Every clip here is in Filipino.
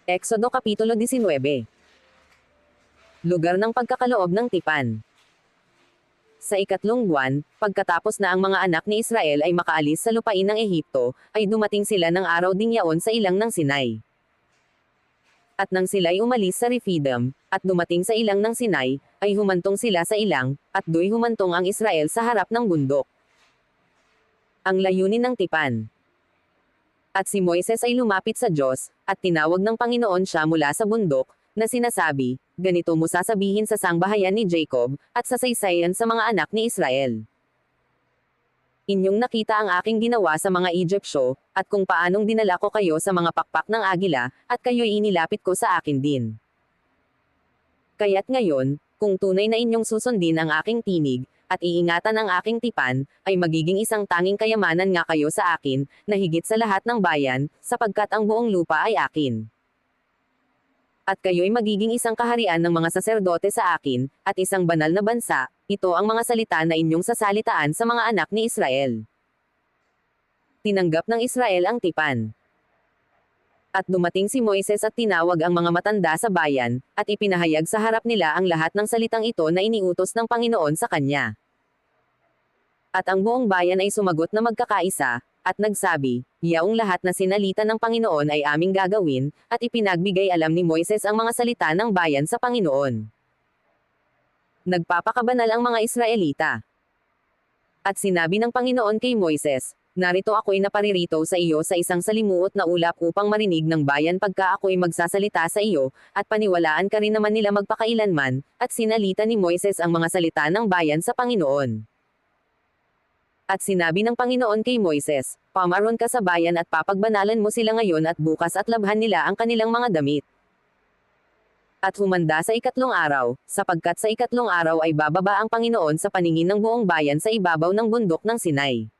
Exodo Kapitulo 19. Lugar ng pagkakaloob ng tipan. Sa ikatlong buwan, pagkatapos na ang mga anak ni Israel ay makaalis sa lupain ng Ehipto, ay dumating sila ng araw ding yaon sa ilang ng Sinai. At nang sila'y umalis sa Rephidim, at dumating sa ilang ng Sinai, ay humantong sila sa ilang, at do'y humantong ang Israel sa harap ng bundok. Ang layunin ng tipan. At si Moises ay lumapit sa Diyos, at tinawag ng Panginoon siya mula sa bundok, na sinasabi, ganito mo sasabihin sa sangbahayan ni Jacob, at sa saysayan sa mga anak ni Israel. Inyong nakita ang aking ginawa sa mga Egyptyo, at kung paanong dinala ko kayo sa mga pakpak ng agila, at kayo'y inilapit ko sa akin din. Kaya't ngayon, kung tunay na inyong susundin ang aking tinig, at iingatan ang aking tipan, ay magiging isang tanging kayamanan nga kayo sa akin, na higit sa lahat ng bayan, sapagkat ang buong lupa ay akin. At kayo'y magiging isang kaharian ng mga saserdote sa akin, at isang banal na bansa, ito ang mga salita na inyong sasalitaan sa mga anak ni Israel. Tinanggap ng Israel ang tipan. At dumating si Moises at tinawag ang mga matanda sa bayan, at ipinahayag sa harap nila ang lahat ng salitang ito na iniutos ng Panginoon sa kanya. At ang buong bayan ay sumagot na magkakaisa, at nagsabi, yaong lahat na sinalita ng Panginoon ay aming gagawin, at ipinagbigay alam ni Moises ang mga salita ng bayan sa Panginoon. Nagpapakabanal ang mga Israelita. At sinabi ng Panginoon kay Moises, narito ako'y naparirito sa iyo sa isang salimuot na ulap upang marinig ng bayan pagka ako'y magsasalita sa iyo, at paniwalaan ka rin naman nila magpakailanman, at sinalita ni Moises ang mga salita ng bayan sa Panginoon. At sinabi ng Panginoon kay Moises, pamaron ka sa bayan at papagbanalan mo sila ngayon at bukas at labhan nila ang kanilang mga damit. At humanda sa ikatlong araw, sapagkat sa ikatlong araw ay bababa ang Panginoon sa paningin ng buong bayan sa ibabaw ng bundok ng Sinai.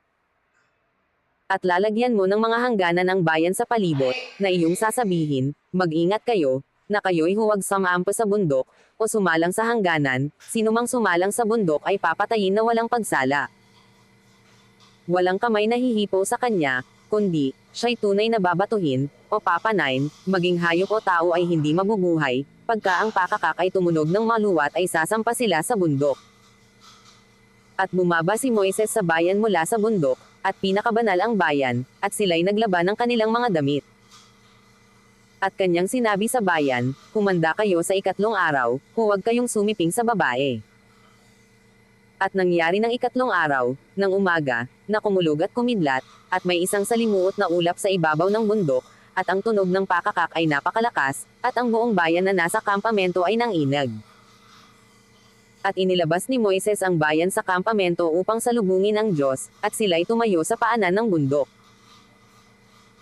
At lalagyan mo ng mga hangganan ang bayan sa palibot, na iyong sasabihin, mag-ingat kayo, na kayo'y huwag sumampa sa bundok, o sumalang sa hangganan, sinumang sumalang sa bundok ay papatayin na walang pagsala. Walang kamay na hihipo sa kanya, kundi, siya'y tunay na babatuhin, o papanain, maging hayop o tao ay hindi mabubuhay, pagka ang pakakak ay tumunog ng maluwat ay sasampa sila sa bundok. At bumaba si Moises sa bayan mula sa bundok, at pinakabanal ang bayan, at sila'y naglaban ng kanilang mga damit. At kanyang sinabi sa bayan, humanda kayo sa ikatlong araw, huwag kayong sumiping sa babae. At nangyari ng ikatlong araw, ng umaga, na kumulog at kumidlat, at may isang salimuot na ulap sa ibabaw ng bundok, at ang tunog ng pakakak ay napakalakas, at ang buong bayan na nasa kampamento ay nanginag. At inilabas ni Moises ang bayan sa kampamento upang salubungin ang Diyos, at sila'y tumayo sa paanan ng bundok.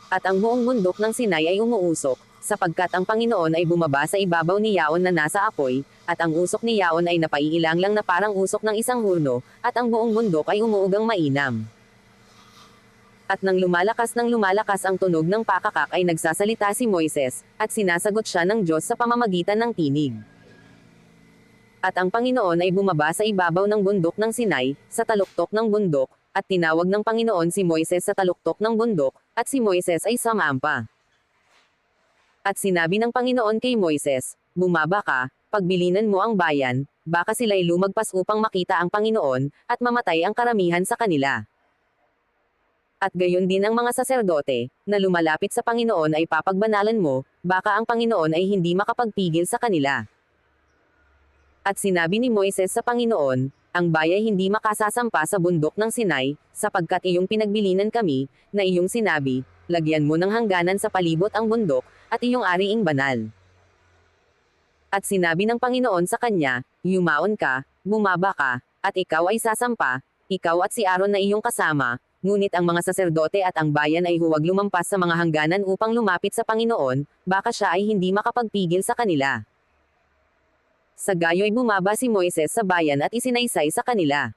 At ang buong bundok ng Sinai ay umuusok, sapagkat ang Panginoon ay bumaba sa ibabaw ni Yaon na nasa apoy, at ang usok ni Yaon ay napaiilang lang na parang usok ng isang hurno, at ang buong bundok ay umuugang mainam. At nang lumalakas ang tunog ng pakakak ay nagsasalita si Moises, at sinasagot siya ng Diyos sa pamamagitan ng tinig. At ang Panginoon ay bumaba sa ibabaw ng bundok ng Sinai, sa taluktok ng bundok, at tinawag ng Panginoon si Moises sa taluktok ng bundok, at si Moises ay sumampa. At sinabi ng Panginoon kay Moises, bumaba ka, pagbilinan mo ang bayan, baka sila'y lumagpas upang makita ang Panginoon, at mamatay ang karamihan sa kanila. At gayon din ang mga saserdote, na lumalapit sa Panginoon ay papagbanalan mo, baka ang Panginoon ay hindi makapagpigil sa kanila. At sinabi ni Moises sa Panginoon, ang bayay hindi makasasampa sa bundok ng Sinai, sapagkat iyong pinagbilinan kami, na iyong sinabi, lagyan mo ng hangganan sa palibot ang bundok, at iyong ariing banal. At sinabi ng Panginoon sa kanya, yumaon ka, bumaba ka, at ikaw ay sasampa, ikaw at si Aaron na iyong kasama, ngunit ang mga saserdote at ang bayan ay huwag lumampas sa mga hangganan upang lumapit sa Panginoon, baka siya ay hindi makapagpigil sa kanila. Sa gayo'y bumaba si Moises sa bayan at isinaysay sa kanila.